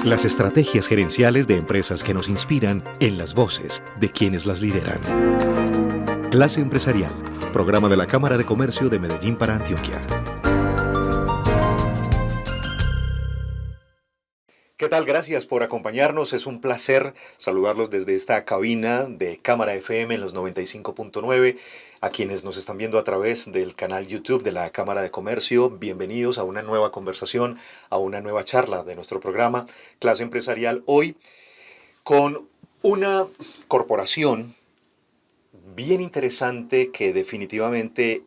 Las estrategias gerenciales de empresas que nos inspiran en las voces de quienes las lideran. Clase Empresarial, programa de la Cámara de Comercio de Medellín para Antioquia. ¿Qué tal? Gracias por acompañarnos. Es un placer saludarlos desde esta cabina de Cámara FM en los 95.9. A quienes nos están viendo a través del canal YouTube de la Cámara de Comercio, bienvenidos a una nueva conversación, a una nueva charla de nuestro programa Clase Empresarial. Hoy con una corporación bien interesante que definitivamente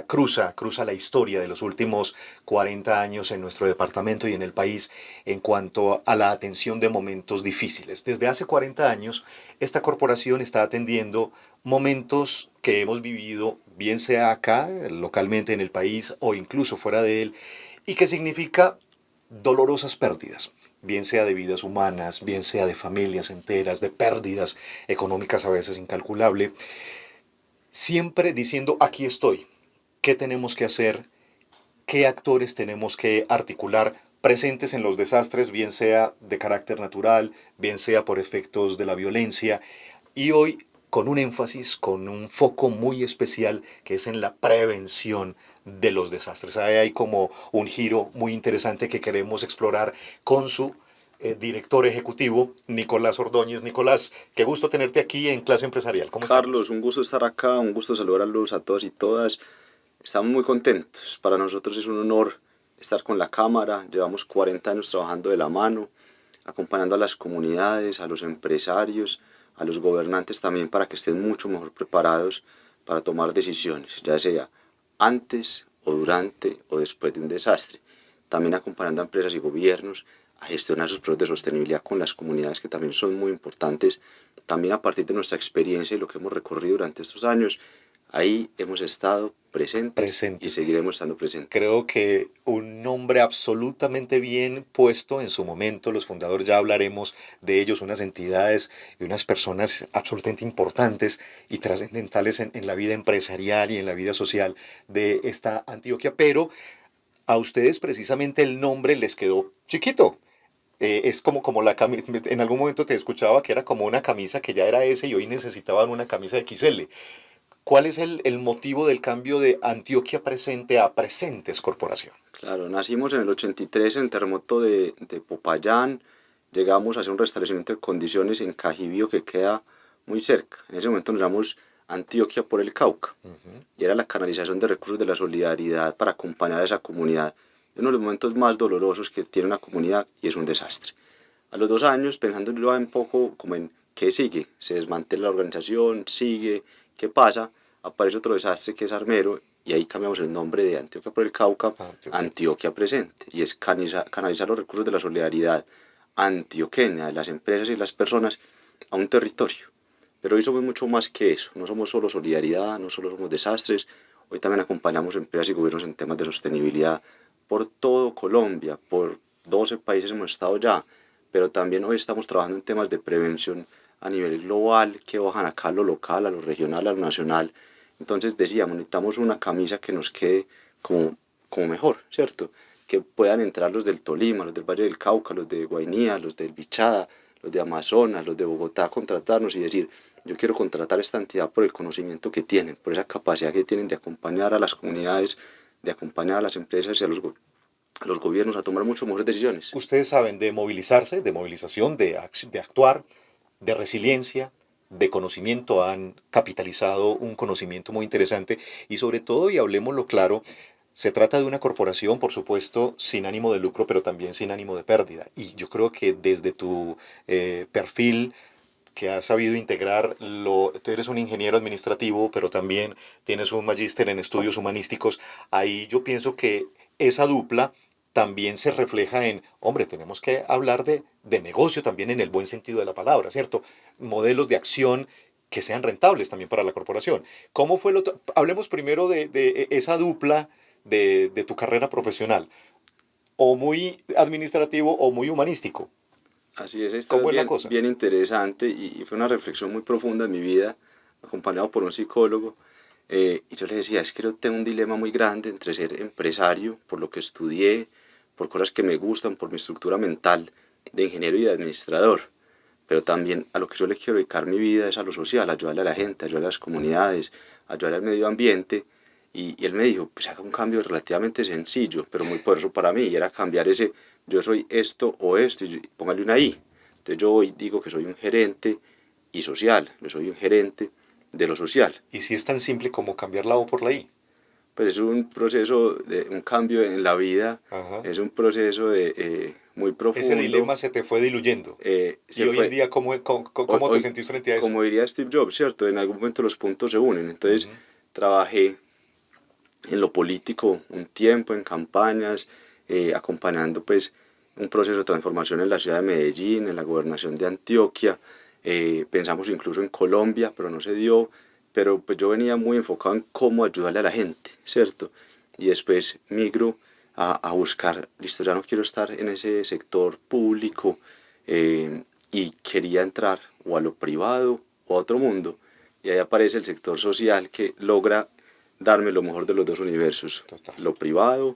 cruza la historia de los últimos 40 años en nuestro departamento y en el país en cuanto a la atención de momentos difíciles. Desde hace 40 años, esta corporación está atendiendo momentos que hemos vivido, bien sea acá, localmente en el país o incluso fuera de él, y que significa dolorosas pérdidas, bien sea de vidas humanas, bien sea de familias enteras, de pérdidas económicas a veces incalculables, siempre diciendo aquí estoy, qué tenemos que hacer, qué actores tenemos que articular presentes en los desastres, bien sea de carácter natural, bien sea por efectos de la violencia, y hoy con un énfasis, con un foco muy especial que es en la prevención de los desastres. Ahí hay como un giro muy interesante que queremos explorar con su director ejecutivo, Nicolás Ordóñez. Nicolás, qué gusto tenerte aquí en Clase Empresarial. ¿Cómo estamos? Carlos, un gusto estar acá, un gusto saludarlos a todos y todas. Estamos muy contentos. Para nosotros es un honor estar con la Cámara. Llevamos 40 años trabajando de la mano, acompañando a las comunidades, a los empresarios, a los gobernantes también para que estén mucho mejor preparados para tomar decisiones, ya sea antes o durante o después de un desastre. También acompañando a empresas y gobiernos a gestionar sus proyectos de sostenibilidad con las comunidades, que también son muy importantes. También a partir de nuestra experiencia y lo que hemos recorrido durante estos años, ahí hemos estado presentes y seguiremos estando presentes. Creo que un nombre absolutamente bien puesto en su momento. Los fundadores, ya hablaremos de ellos, unas entidades y unas personas absolutamente importantes y trascendentales en la vida empresarial y en la vida social de esta Antioquia, pero a ustedes precisamente el nombre les quedó chiquito. Es como la camisa, en algún momento te escuchaba que era como una camisa que ya era S y hoy necesitaban una camisa XL. ¿Cuál es el motivo del cambio de Antioquia Presente a Presentes Corporación? Claro, nacimos en el 83 en el terremoto de Popayán. Llegamos a hacer un restablecimiento de condiciones en Cajibío, que queda muy cerca. En ese momento nos llamamos Antioquia por el Cauca. Y era la canalización de recursos de la solidaridad para acompañar a esa comunidad en uno de los momentos más dolorosos que tiene una comunidad, y es un desastre. A los 2 años, pensándolo un poco como en qué sigue, se desmantela la organización, sigue, qué pasa, aparece otro desastre que es Armero, y ahí cambiamos el nombre de Antioquia por el Cauca, Antioquia Presente, y es canalizar los recursos de la solidaridad antioqueña, de las empresas y las personas, a un territorio. Pero hoy somos mucho más que eso, no somos solo solidaridad, no solo somos desastres, hoy también acompañamos empresas y gobiernos en temas de sostenibilidad por todo Colombia, por 12 países hemos estado ya, pero también hoy estamos trabajando en temas de prevención a nivel global, que bajan acá a lo local, a lo regional, a lo nacional. Entonces decíamos, necesitamos una camisa que nos quede como mejor, ¿cierto? Que puedan entrar los del Tolima, los del Valle del Cauca, los de Guainía, los del Bichada, los de Amazonas, los de Bogotá, contratarnos y decir, yo quiero contratar esta entidad por el conocimiento que tienen, por esa capacidad que tienen de acompañar a las comunidades, de acompañar a las empresas y a los gobiernos a tomar mucho mejores decisiones. Ustedes saben de movilizarse, de movilización, de actuar, de resiliencia, de conocimiento. Han capitalizado un conocimiento muy interesante y sobre todo, y hablemoslo claro, se trata de una corporación, por supuesto, sin ánimo de lucro, pero también sin ánimo de pérdida. Y yo creo que desde tu perfil que has sabido integrar, tú eres un ingeniero administrativo, pero también tienes un magíster en estudios humanísticos, ahí yo pienso que esa dupla también se refleja en, hombre, tenemos que hablar de negocio también en el buen sentido de la palabra, ¿cierto? Modelos de acción que sean rentables también para la corporación. ¿Cómo fue hablemos primero de esa dupla de tu carrera profesional, o muy administrativo o muy humanístico? Así es, esto ¿Cómo es es la bien, cosa? bien interesante y fue una reflexión muy profunda en mi vida, acompañado por un psicólogo. Y yo le decía, es que yo tengo un dilema muy grande entre ser empresario, por lo que estudié, por cosas que me gustan, por mi estructura mental, de ingeniero y de administrador, pero también a lo que yo le quiero dedicar mi vida es a lo social, ayudarle a la gente, ayudarle a las comunidades, ayudarle al medio ambiente. Y él me dijo, pues haga un cambio relativamente sencillo, pero muy poderoso para mí, y era cambiar ese, yo soy esto o esto, y póngale una I. Entonces yo hoy digo que soy un gerente y social, yo soy un gerente de lo social. Y si es tan simple como cambiar la O por la I. Pues es un proceso, de un cambio en la vida, Ajá. es un proceso muy Ese profundo. dilema se te fue diluyendo. Y Se hoy en fue, día, hoy, ¿cómo te hoy, sentís frente a eso? como diría Steve Jobs, ¿cierto? En algún momento los puntos se unen. Entonces Ujú. trabajé en lo político un tiempo, en campañas, acompañando pues un proceso de transformación en la ciudad de Medellín, en la gobernación de Antioquia. Pensamos incluso en Colombia, pero no se dio. Pero pues yo venía muy enfocado en cómo ayudarle a la gente, ¿cierto? Y después migro a buscar, listo, ya no quiero estar en ese sector público, y quería entrar o a lo privado o a otro mundo. Y ahí aparece el sector social que logra darme lo mejor de los dos universos, Total. lo privado,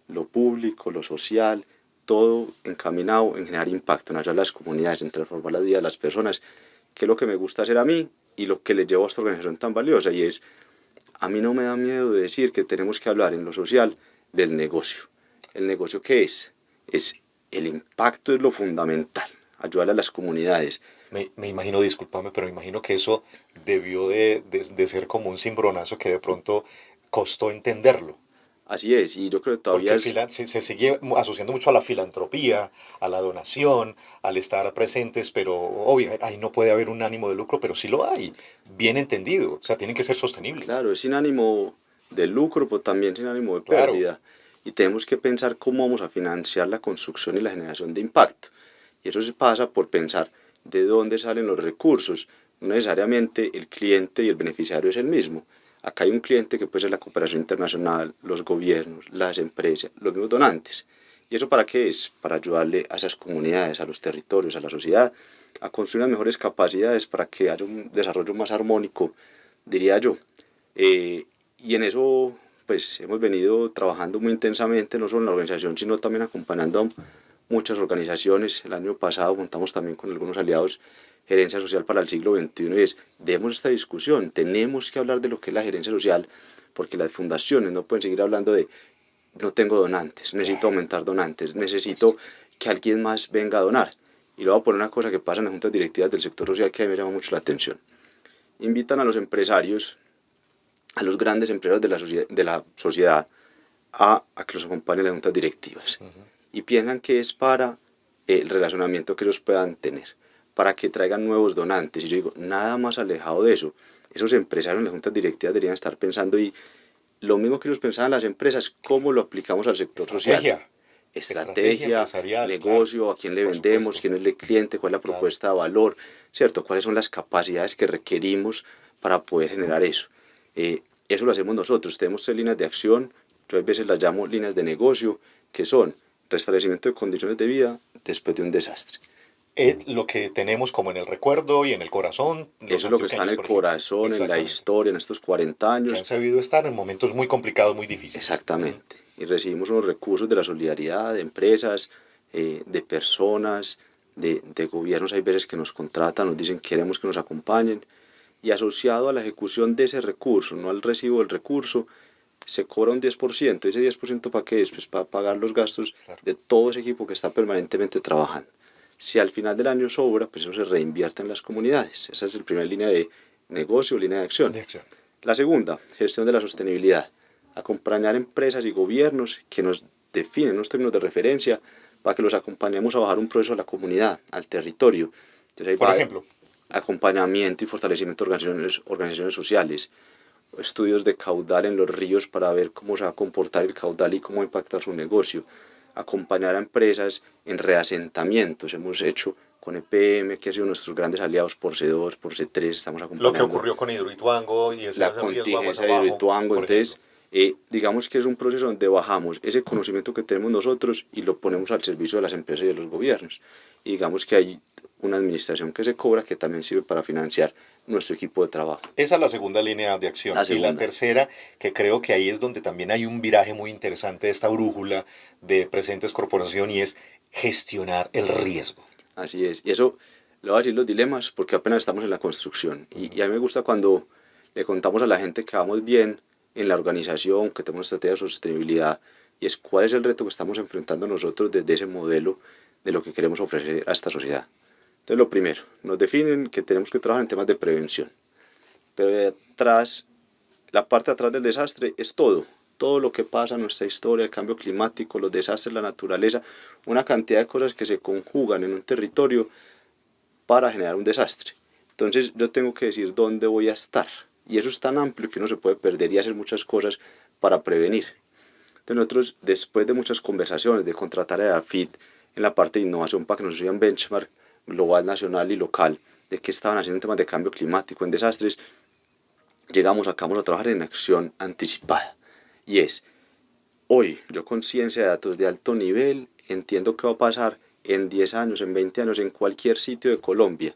lo público, lo social, todo encaminado en generar impacto, en ayudar a las comunidades, en transformar la vida de las personas, que es lo que me gusta hacer a mí y lo que le llevo a esta organización tan valiosa, y es, a mí no me da miedo de decir que tenemos que hablar en lo social del negocio. ¿El negocio qué es? Es el impacto, es lo fundamental, ayudar a las comunidades. Me imagino, discúlpame, pero me imagino que eso debió de ser como un cimbronazo que de pronto costó entenderlo. Así es, y yo creo que todavía Porque es, se sigue asociando mucho a la filantropía, a la donación, al estar presentes, pero obvio, ahí no puede haber un ánimo de lucro, pero sí lo hay, bien entendido. O sea, tienen que ser sostenibles. claro, es sin ánimo de lucro, pero también sin ánimo de Claro. pérdida. Y tenemos que pensar cómo vamos a financiar la construcción y la generación de impacto. Y eso se pasa por pensar de dónde salen los recursos. No necesariamente el cliente y el beneficiario es el mismo. Acá hay un cliente que puede ser la cooperación internacional, los gobiernos, las empresas, los mismos donantes. ¿Y eso para qué es? Para ayudarle a esas comunidades, a los territorios, a la sociedad, a construir unas mejores capacidades para que haya un desarrollo más armónico, diría yo. Y en eso pues hemos venido trabajando muy intensamente, no solo en la organización, sino también acompañando a muchas organizaciones. El año pasado montamos también con algunos aliados gerencia social para el siglo XXI, y es, demos esta discusión, tenemos que hablar de lo que es la gerencia social, porque las fundaciones no pueden seguir hablando de no tengo donantes, necesito Claro, aumentar donantes, por supuesto. necesito que alguien más venga a donar. Y luego voy a poner una cosa que pasa en las juntas directivas del sector social que a mí me llama mucho la atención. Invitan a los empresarios, a los grandes empresarios de la sociedad a que los acompañen en las juntas directivas. Y piensan que es para el relacionamiento que ellos puedan tener, para que traigan nuevos donantes. Y yo digo, nada más alejado de eso. Esos empresarios en las juntas directivas deberían estar pensando, y lo mismo que ellos pensaban las empresas, cómo lo aplicamos al sector social. Estrategia. Estrategia Estrategia, empresarial, claro. negocio, a quién le Por vendemos, supuesto. quién es el cliente, cuál es la Claro. propuesta de valor, ¿cierto? Cuáles son las capacidades que requerimos para poder generar eso. Eso lo hacemos nosotros. Tenemos 3 líneas de acción, yo a veces las llamo líneas de negocio, que son restablecimiento de condiciones de vida después de un desastre. Es lo que tenemos como en el recuerdo y en el corazón, los Eso es lo que está en antioqueños, el por ejemplo. corazón, en la Exactamente. historia, en estos 40 Que han años. sabido estar en momentos muy complicados, muy difíciles. Ujú. Exactamente. Y recibimos unos recursos de la solidaridad, de empresas, de personas, de gobiernos. Hay veces que nos contratan, nos dicen queremos que nos acompañen. Y asociado a la ejecución de ese recurso, no al recibo del recurso, se cobra un 10%. ¿Ese 10% para qué es? Pues para pagar los gastos Claro. de todo ese equipo que está permanentemente trabajando. Si al final del año sobra, pues eso se reinvierte en las comunidades. Esa es la primera línea de negocio, línea de acción. De acción. La segunda, gestión de la sostenibilidad. Acompañar empresas y gobiernos que nos definen unos términos de referencia para que los acompañemos a bajar un proceso a la comunidad, al territorio. Entonces ahí Por va ejemplo, acompañamiento y fortalecimiento de organizaciones sociales, estudios de caudal en los ríos para ver cómo se va a comportar el caudal y cómo va a impactar su negocio, acompañar a empresas en reasentamientos. Hemos hecho con EPM, que ha sido nuestros grandes aliados, por C2, por C3, estamos lo que acompañando ocurrió con Hidroituango y la ese riesgo aguas contingencia de abajo, Hidroituango. por ejemplo. Entonces, digamos que es un proceso donde bajamos ese conocimiento que tenemos nosotros y lo ponemos al servicio de las empresas y de los gobiernos. Y digamos que hay una administración que se cobra que también sirve para financiar nuestro equipo de trabajo. Esa es la segunda línea de acción. La Y la segunda, tercera, que creo que ahí es donde también hay un viraje muy interesante de esta brújula de presentes corporación y es gestionar el riesgo. Así es. Y eso, le voy a decir los dilemas porque apenas estamos en la construcción. Y a mí me gusta cuando le contamos a la gente que vamos bien en la organización, que tenemos estrategia de sostenibilidad, y es cuál es el reto que estamos enfrentando nosotros desde ese modelo de lo que queremos ofrecer a esta sociedad. Entonces, lo primero, nos definen que tenemos que trabajar en temas de prevención. Pero detrás, la parte de atrás del desastre es todo. Todo lo que pasa en nuestra historia, el cambio climático, los desastres, la naturaleza, una cantidad de cosas que se conjugan en un territorio para generar un desastre. Entonces yo tengo que decir dónde voy a estar. Y eso es tan amplio que uno se puede perder y hacer muchas cosas para prevenir. Entonces nosotros, después de muchas conversaciones, de contratar a DAFID en la parte de innovación para que nos hicieran benchmark global, nacional y local, de qué estaban haciendo en temas de cambio climático, en desastres, llegamos, acabamos a trabajar en acción anticipada. Y es, hoy yo con ciencia de datos de alto nivel entiendo qué va a pasar en 10 años, en 20 años, en cualquier sitio de Colombia.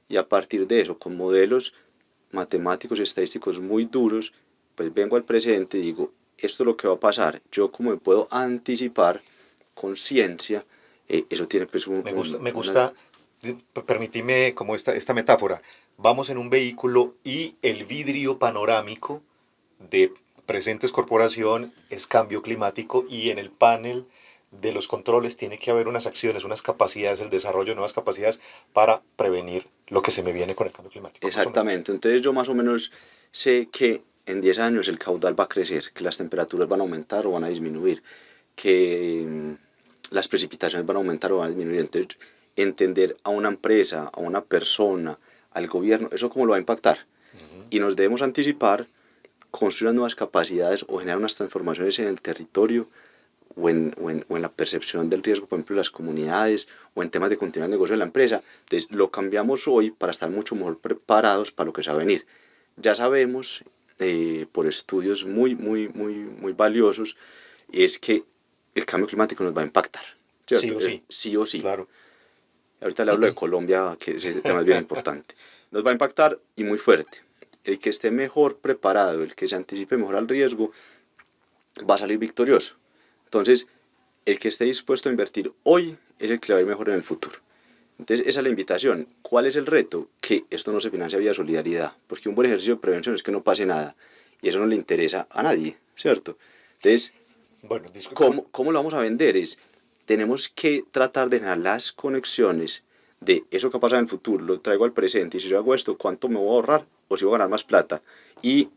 Y a partir de eso, con modelos matemáticos y estadísticos muy duros, pues vengo al presente y digo, esto es lo que va a pasar. Yo como me puedo anticipar con ciencia, eso tiene pues Me gusta, permitime como esta metáfora. Vamos en un vehículo y el vidrio panorámico de presentes corporación es cambio climático y en el panel de los controles tiene que haber unas acciones, unas capacidades, el desarrollo de nuevas capacidades para prevenir lo que se me viene con el cambio climático. Exactamente, entonces yo más o menos sé que en 10 años el caudal va a crecer, que las temperaturas van a aumentar o van a disminuir, que las precipitaciones van a aumentar o van a disminuir. Entonces, entender a una empresa, a una persona, al gobierno, eso cómo lo va a impactar. Y nos debemos anticipar, construir unas nuevas capacidades o generar unas transformaciones en el territorio o en la percepción del riesgo, por ejemplo, en las comunidades o en temas de continuidad de negocio de la empresa. Entonces, lo cambiamos hoy para estar mucho mejor preparados para lo que se va a venir. Ya sabemos, por estudios muy valiosos, es que el cambio climático nos va a impactar, ¿cierto? Sí o sí. Sí o sí. Claro. Ahorita le hablo de Colombia, que ese tema es bien importante. Nos va a impactar y muy fuerte. El que esté mejor preparado, el que se anticipe mejor al riesgo, va a salir victorioso. Entonces, el que esté dispuesto a invertir hoy es el que le va a ir mejor en el futuro. Entonces, esa es la invitación. ¿Cuál es el reto? Que esto no se financia vía solidaridad, porque un buen ejercicio de prevención es que no pase nada, y eso no le interesa a nadie, ¿cierto? Entonces, Bueno, ¿cómo lo vamos a vender? Tenemos que tratar de generar las conexiones de eso que pasa en el futuro, lo traigo al presente, y si yo hago esto, ¿cuánto me voy a ahorrar? O si voy a ganar más plata. Y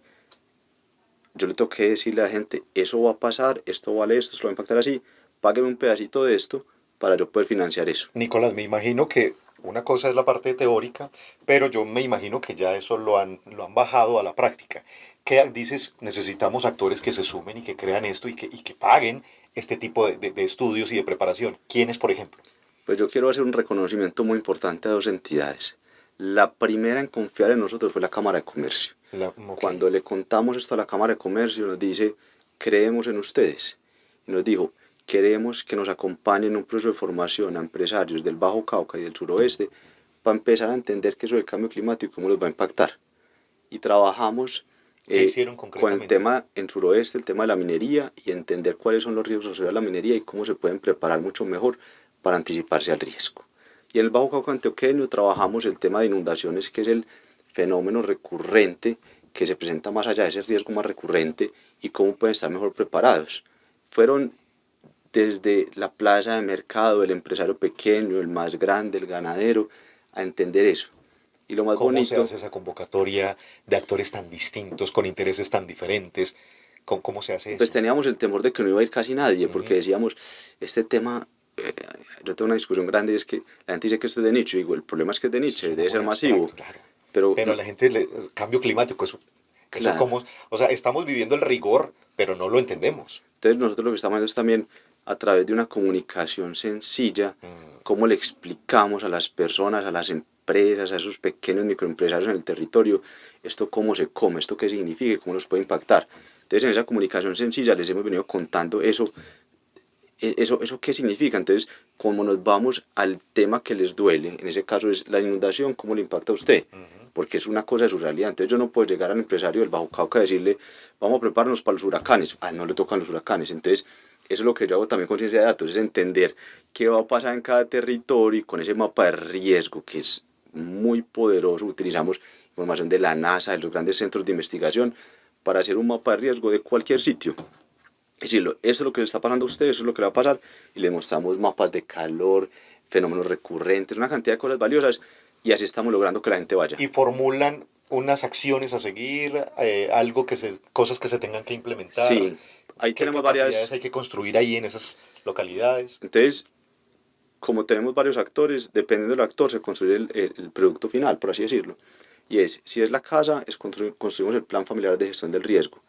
yo le tengo que decirle a la gente, eso va a pasar, esto vale esto, esto va a impactar así, págueme un pedacito de esto para yo poder financiar eso. Nicolás, me imagino que una cosa es la parte teórica, pero yo me imagino que ya eso lo han bajado a la práctica. ¿Qué dices? Necesitamos actores que se sumen y que crean esto y que paguen este tipo de estudios y de preparación. ¿Quiénes, por ejemplo? Pues yo quiero hacer un reconocimiento muy importante a dos entidades. La primera en confiar en nosotros fue la Cámara de Comercio. Ok. Cuando le contamos esto a la Cámara de Comercio, nos dice, creemos en ustedes. Y nos dijo, queremos que nos acompañen en un proceso de formación a empresarios del Bajo Cauca y del suroeste para empezar a entender que eso del cambio climático, cómo los va a impactar. Y trabajamos ¿Qué hicieron con el concretamente? tema en suroeste, el tema de la minería y entender cuáles son los riesgos asociados a la minería y cómo se pueden preparar mucho mejor para anticiparse al riesgo. Y en el Bajo Cauca antioqueño trabajamos el tema de inundaciones, que es el fenómeno recurrente que se presenta más allá de ese riesgo más recurrente y cómo pueden estar mejor preparados. Fueron desde la plaza de mercado, el empresario pequeño, el más grande, el ganadero, a entender eso. Y lo más ¿Cómo se bonito, hace esa convocatoria de actores tan distintos, con intereses tan diferentes? ¿Cómo se hace pues eso? teníamos el temor de que no iba a ir casi nadie, porque Ujú. decíamos, este tema, yo tengo una discusión grande, y es que la gente dice que esto es de nicho, y digo, el problema es que es de nicho, Suena debe ser muy masivo, abstracto, claro. pero Pero a no, la gente, cambio climático, eso claro. como, o sea, estamos viviendo el rigor, pero no lo entendemos. Entonces nosotros lo que estamos haciendo es también a través de una comunicación sencilla, cómo le explicamos a las personas, a las empresas, a esos pequeños microempresarios en el territorio, esto cómo se come, esto qué significa y cómo nos puede impactar. Entonces en esa comunicación sencilla les hemos venido contando eso qué significa. Entonces, como nos vamos al tema que les duele, en ese caso es la inundación, ¿cómo le impacta a usted? Porque es una cosa de su realidad. Entonces yo no puedo llegar al empresario del Bajo Cauca y decirle, vamos a prepararnos para los huracanes. Ah, no le tocan los huracanes. Entonces, eso es lo que yo hago también con ciencia de datos, es entender qué va a pasar en cada territorio y con ese mapa de riesgo que es muy poderoso. Utilizamos información de la NASA, de los grandes centros de investigación, para hacer un mapa de riesgo de cualquier sitio. Es decir, eso es lo que le está pasando a ustedes, eso es lo que le va a pasar, y le mostramos mapas de calor, fenómenos recurrentes, una cantidad de cosas valiosas, y así estamos logrando que la gente vaya. Y formulan unas acciones a seguir, cosas que se tengan que implementar, Sí, ahí qué tenemos capacidades varias. hay que construir ahí en esas localidades. Entonces, como tenemos varios actores, dependiendo del actor se construye el producto final, por así decirlo. Y es, si es la casa, construimos el plan familiar de gestión del riesgo.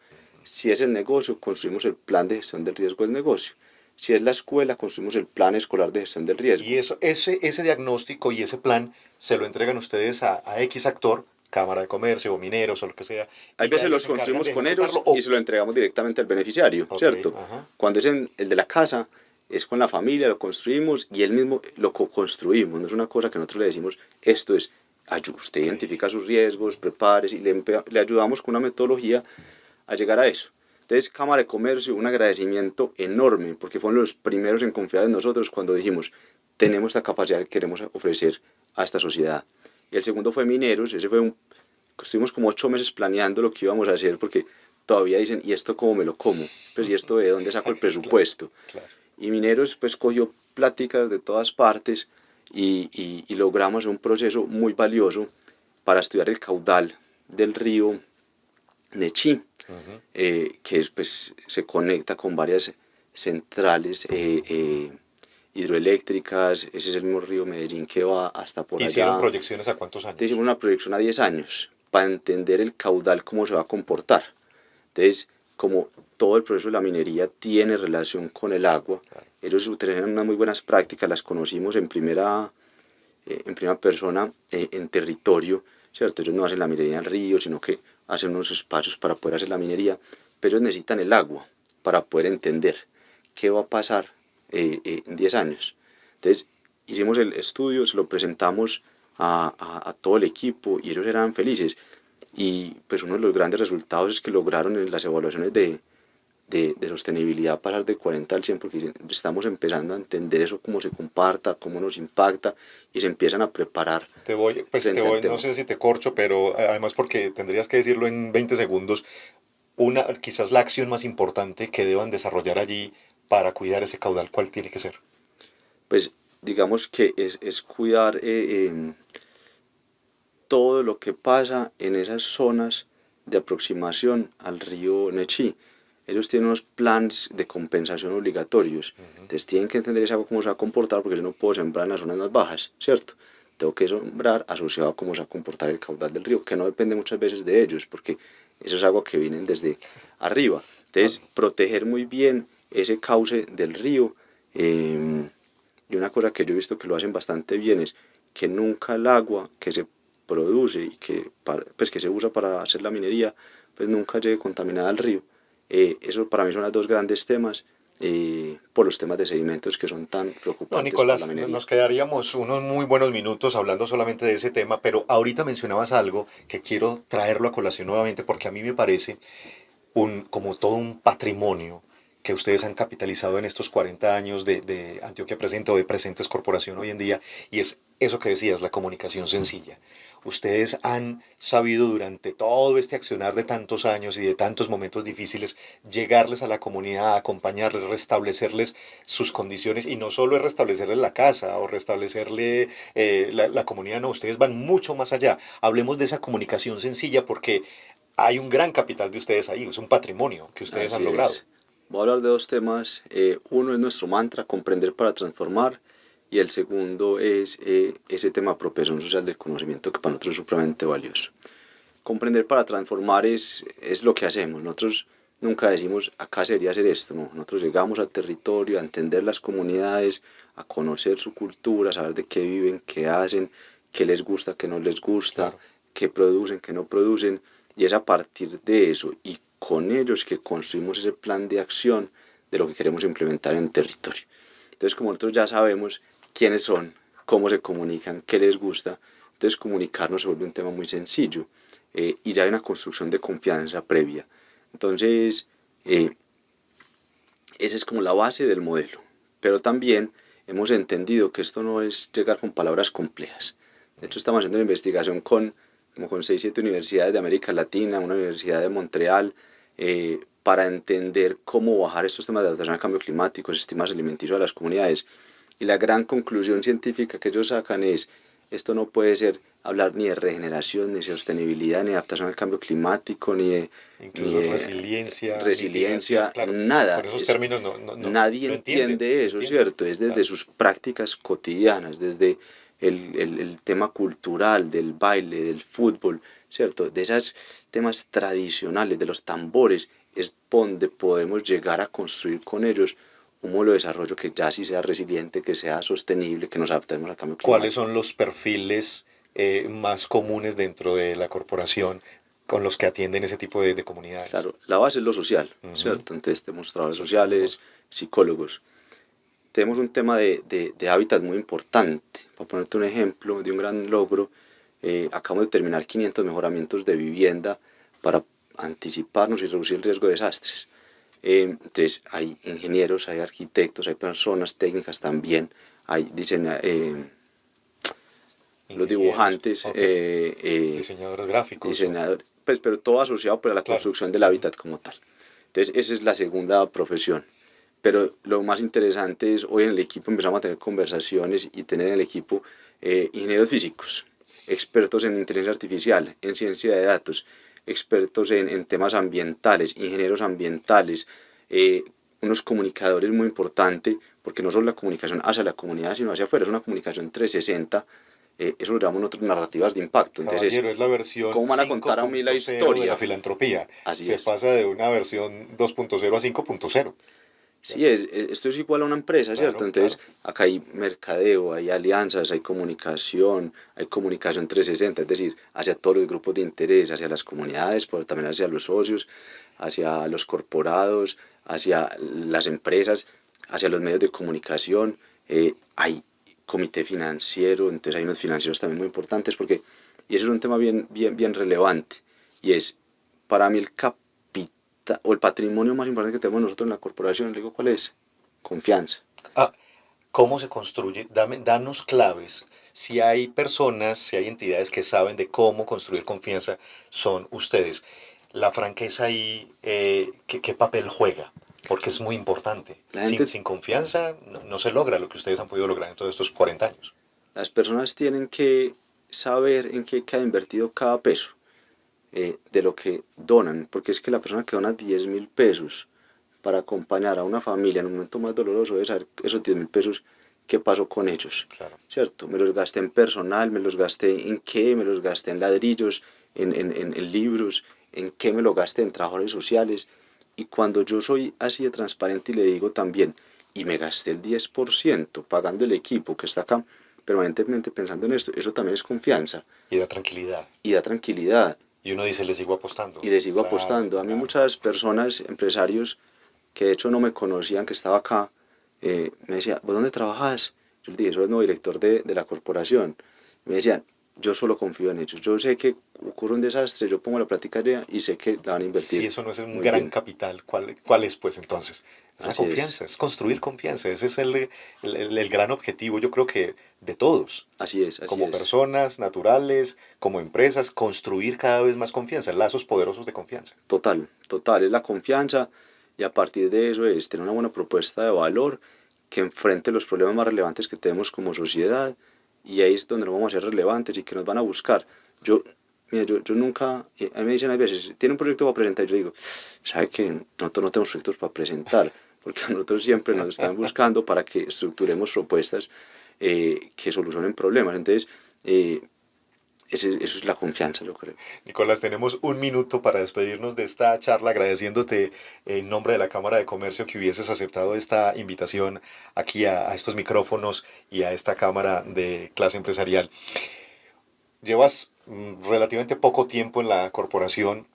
Si es el negocio, construimos el plan de gestión del riesgo del negocio. Si es la escuela, construimos el plan escolar de gestión del Y riesgo. eso, ese diagnóstico y ese plan se lo entregan ustedes a X actor, Cámara de Comercio o mineros o lo que sea, Hay y ya veces ellos los se encargan construimos de con ellos ejecutarlo. y se lo entregamos directamente al beneficiario, Ok, ¿cierto? ajá. Cuando es el de la casa, es con la familia, lo construimos y él mismo lo construimos. No es una cosa que nosotros le decimos, esto es, usted Ok. identifica sus riesgos, prepárese y le ayudamos con una metodología a llegar a eso. Entonces, Cámara de Comercio, un agradecimiento enorme, porque fueron los primeros en confiar en nosotros cuando dijimos, tenemos esta capacidad que queremos ofrecer a esta sociedad. Y el segundo fue Mineros, ese fue estuvimos como 8 meses planeando lo que íbamos a hacer, porque todavía dicen, ¿y esto cómo me lo como? Pues, ¿y esto de dónde saco el Claro, presupuesto? claro. Y Mineros pues cogió pláticas de todas partes y logramos un proceso muy valioso para estudiar el caudal del río Nechí, que pues, se conecta con varias centrales hidroeléctricas. Ese es el mismo río Medellín que va hasta por ¿Hicieron allá. proyecciones a cuántos Entonces hicimos años? una proyección a 10 años para entender el caudal, cómo se va a comportar. Entonces, como todo el proceso de la minería tiene relación con el agua, Claro. ellos tenían unas muy buenas prácticas, las conocimos en primera persona en territorio, ¿cierto? Ellos no hacen la minería en el río, sino que hacen unos espacios para poder hacer la minería, pero ellos necesitan el agua para poder entender qué va a pasar en 10 años. Entonces, hicimos el estudio, se lo presentamos a todo el equipo y ellos eran felices. Y pues uno de los grandes resultados es que lograron en las evaluaciones de sostenibilidad pasar del 40 al 100, porque estamos empezando a entender eso, cómo se comparta, cómo nos impacta, y se empiezan a preparar frente al No tema. sé si te corcho, pero además porque tendrías que decirlo en 20 segundos, quizás la acción más importante que deban desarrollar allí para cuidar ese caudal, ¿cuál tiene que ser? Pues digamos que es cuidar todo lo que pasa en esas zonas de aproximación al río Nechí. Ellos tienen unos planes de compensación obligatorios. Entonces tienen que entender esa agua cómo se va a comportar, porque yo no puedo sembrar en las zonas más bajas, ¿cierto? Tengo que sembrar asociado a cómo se va a comportar el caudal del río, que no depende muchas veces de ellos, porque eso es agua que viene desde arriba. Entonces, proteger muy bien ese cauce del río. Y una cosa que yo he visto que lo hacen bastante bien es que nunca el agua que se produce y pues que se usa para hacer la minería, pues nunca llegue contaminada al río. Eso para mí son los dos grandes temas, por los temas de sedimentos que son tan No, preocupantes para la Nicolás, minería. nos quedaríamos unos muy buenos minutos hablando solamente de ese tema, pero ahorita mencionabas algo que quiero traerlo a colación nuevamente porque a mí me parece como todo un patrimonio que ustedes han capitalizado en estos 40 años de Antioquia Presente o de Presentes Corporación hoy en día, y es eso que decías, la comunicación sencilla. Ustedes han sabido durante todo este accionar de tantos años y de tantos momentos difíciles llegarles a la comunidad, acompañarles, restablecerles sus condiciones, y no solo es restablecerles la casa o restablecerle la comunidad, no, ustedes van mucho más allá. Hablemos de esa comunicación sencilla porque hay un gran capital de ustedes ahí, es un patrimonio que ustedes han Así logrado. es. Voy a hablar de dos temas. Uno es nuestro mantra, comprender para transformar. Y el segundo es ese tema de apropiación social del conocimiento, que para nosotros es supremamente valioso. Comprender para transformar es lo que hacemos. Nosotros nunca decimos, acá sería hacer esto. No, nosotros llegamos al territorio a entender las comunidades, a conocer su cultura, a saber de qué viven, qué hacen, qué les gusta, qué no les gusta, Claro. qué producen, qué no producen. Y es a partir de eso y con ellos que construimos ese plan de acción de lo que queremos implementar en el territorio. Entonces, como nosotros ya sabemos quiénes son, cómo se comunican, qué les gusta, entonces comunicarnos se vuelve un tema muy sencillo, y ya hay una construcción de confianza previa. Entonces, Esa es como la base del modelo. Pero también hemos entendido que esto no es llegar con palabras complejas. De hecho, estamos haciendo una investigación como con 6 7 universidades de América Latina, una universidad de Montreal, para entender cómo bajar estos temas de adaptación al cambio climático, sistemas alimenticios de las comunidades. Y la gran conclusión científica que ellos sacan es, esto no puede ser hablar ni de regeneración, ni de sostenibilidad, ni de adaptación al cambio climático, ni Incluso de resiliencia, mitigación, resiliencia, claro. nada. Con esos términos Nadie no entienden, entiende no eso, entienden. ¿cierto? Es desde Claro. sus prácticas cotidianas, desde el tema cultural, del baile, del fútbol, ¿cierto? De esos temas tradicionales, de los tambores, es donde podemos llegar a construir con ellos un modelo de desarrollo que ya sí sea resiliente, que sea sostenible, que nos adaptemos al cambio ¿Cuáles climático. son los perfiles más comunes dentro de la corporación con los que atienden ese tipo de comunidades? Claro, la base es lo social, Ujú. ¿cierto? Entonces tenemos trabajadores sociales, Sociólogos. psicólogos. Tenemos un tema de hábitat muy importante. Para ponerte un ejemplo de un gran logro, acabamos de terminar 500 mejoramientos de vivienda para anticiparnos y reducir el riesgo de desastres. Entonces hay ingenieros, hay arquitectos, hay personas técnicas también, hay los Ingenieros. dibujantes, Ok. Diseñadores gráficos. diseñadores, pues, pero todo asociado pues, a la Claro. construcción del Ujú. hábitat como tal. Entonces esa es la segunda profesión. Pero lo más interesante es, hoy en el equipo empezamos a tener conversaciones y tener en el equipo ingenieros físicos, expertos en inteligencia artificial, en ciencia de datos, expertos en temas ambientales, ingenieros ambientales, unos comunicadores muy importantes, porque no solo la comunicación hacia la comunidad, sino hacia afuera, es una comunicación 360, eso lo llamamos nosotros narrativas de impacto. Entonces, Caballero, es la versión ¿cómo van a contar a mí la 5.0 de la historia? filantropía. Así Se es. pasa de una versión 2.0 a 5.0. Sí, esto es igual a una empresa, ¿cierto? Claro, Entonces, claro. acá hay mercadeo, hay alianzas, hay comunicación 360, es decir, hacia todos los grupos de interés, hacia las comunidades, pero también hacia los socios, hacia los corporados, hacia las empresas, hacia los medios de comunicación. Hay comité financiero, entonces hay unos financieros también muy importantes, porque, y eso es un tema bien relevante, y es, para mí, el capital o el patrimonio más importante que tenemos nosotros en la corporación, le digo cuál es, confianza. Ah, ¿cómo se construye? Danos claves. Si hay personas, si hay entidades que saben de cómo construir confianza, son ustedes. La franqueza ahí, ¿qué papel juega? Porque es muy importante. La Sin, gente, sin confianza no se logra lo que ustedes han podido lograr en todos estos 40 años. las personas tienen que saber en qué queda invertido cada peso de lo que donan, porque es que la persona que dona 10.000 pesos para acompañar a una familia en un momento más doloroso debe saber esos 10.000 pesos qué pasó con ellos, Claro. ¿cierto? Me los gasté en personal, me los gasté en qué, me los gasté en ladrillos, en libros, en qué me lo gasté en trabajadores sociales. Y cuando yo soy así de transparente y le digo también, y me gasté el 10% pagando el equipo que está acá permanentemente pensando en esto, eso también es confianza Y da tranquilidad. y da tranquilidad Y uno dice, le sigo apostando. y le sigo Claro, apostando. A mí claro. muchas personas, empresarios que de hecho no me conocían, que estaba acá, me decían, ¿vos dónde trabajas? Yo les dije, soy el nuevo director de la corporación. Me decían, yo solo confío en ellos. Yo sé que ocurre un desastre, yo pongo la plática allá y sé que la van a Si invertir eso no es un muy gran bien. capital, ¿cuál es pues entonces? Es la Así es, confianza, es construir confianza. Ese es el gran objetivo, yo creo que de todos, así es, así como es. personas naturales, como empresas, construir cada vez más confianza, lazos poderosos de confianza. Total, total, es la confianza y a partir de eso es tener una buena propuesta de valor que enfrente los problemas más relevantes que tenemos como sociedad y ahí es donde nos vamos a ser relevantes y que nos van a buscar. Yo, mira, yo nunca, a mí me dicen a veces, ¿tiene un proyecto para presentar? Y yo digo, ¿sabe que nosotros no tenemos proyectos para presentar? Porque a nosotros siempre nos están buscando para que estructuremos propuestas que solucionen problemas. Entonces, eso es la confianza, yo creo. Nicolás, tenemos un minuto para despedirnos de esta charla, agradeciéndote en nombre de la Cámara de Comercio que hubieses aceptado esta invitación aquí a estos micrófonos y a esta Cámara de Clase Empresarial. Llevas relativamente poco tiempo en la corporación.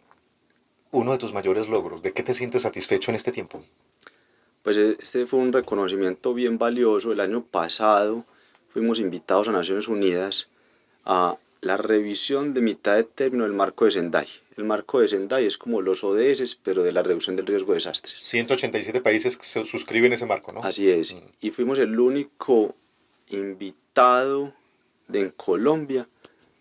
Uno de tus mayores logros, ¿de qué te sientes satisfecho en este tiempo? Pues este fue un reconocimiento bien valioso. El año pasado fuimos invitados a Naciones Unidas a la revisión de mitad de término del marco de Sendai. El marco de Sendai es como los ODS, pero de la reducción del riesgo de desastres. 187 países que se suscriben ese marco, ¿no? Así es. Y fuimos el único invitado en Colombia,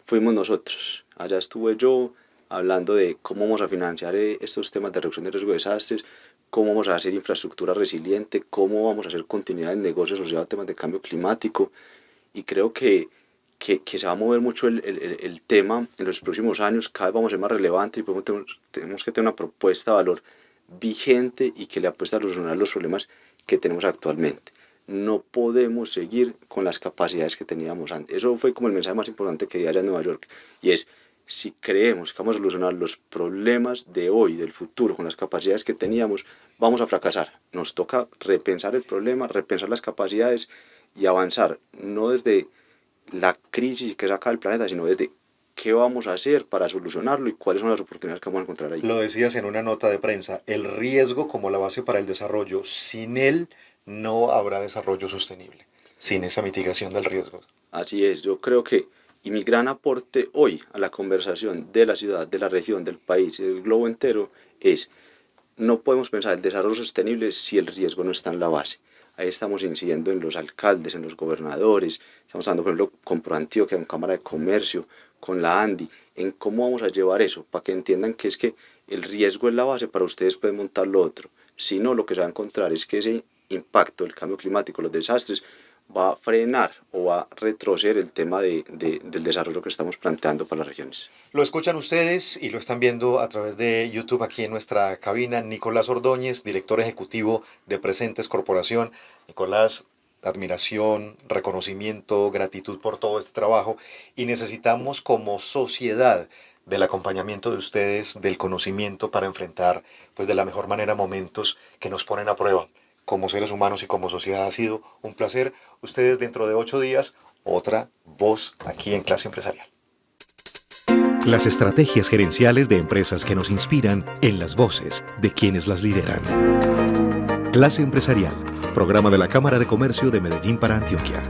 fuimos nosotros. Allá estuve yo hablando de cómo vamos a financiar estos temas de reducción de riesgo de desastres, cómo vamos a hacer infraestructura resiliente, cómo vamos a hacer continuidad en negocios asociados a temas de cambio climático. Y creo que se va a mover mucho el tema en los próximos años, cada vez vamos a ser más relevantes y tenemos que tener una propuesta de valor vigente y que le apueste a solucionar los problemas que tenemos actualmente. No podemos seguir con las capacidades que teníamos antes. Eso fue como el mensaje más importante que di allá en Nueva York, y es: si creemos que vamos a solucionar los problemas de hoy, del futuro, con las capacidades que teníamos, vamos a fracasar. Nos toca repensar el problema, repensar las capacidades y avanzar, no desde la crisis que saca el planeta, sino desde qué vamos a hacer para solucionarlo y cuáles son las oportunidades que vamos a encontrar ahí. Lo decías en una nota de prensa, el riesgo como la base para el desarrollo, sin él no habrá desarrollo sostenible, sin esa mitigación del riesgo. Así es, yo creo que, y mi gran aporte hoy a la conversación de la ciudad, de la región, del país y del globo entero es: no podemos pensar el desarrollo sostenible si el riesgo no está en la base. Ahí estamos incidiendo en los alcaldes, en los gobernadores, estamos hablando, por ejemplo, con ProAntioquia, con Cámara de Comercio, con la ANDI, en cómo vamos a llevar eso, para que entiendan que es que el riesgo es la base para ustedes pueden montar lo otro. Si no, lo que se va a encontrar es que ese impacto del cambio climático, los desastres, va a frenar o va a retroceder el tema del desarrollo que estamos planteando para las regiones. Lo escuchan ustedes y lo están viendo a través de YouTube aquí en nuestra cabina. Nicolás Ordóñez, director ejecutivo de Presentes Corporación. Nicolás, admiración, reconocimiento, gratitud por todo este trabajo, y necesitamos como sociedad del acompañamiento de ustedes, del conocimiento para enfrentar pues de la mejor manera momentos que nos ponen a prueba. Como seres humanos y como sociedad ha sido un placer. Ustedes dentro de 8 días, otra voz aquí en Clase Empresarial. Las estrategias gerenciales de empresas que nos inspiran en las voces de quienes las lideran. Clase Empresarial, programa de la Cámara de Comercio de Medellín para Antioquia.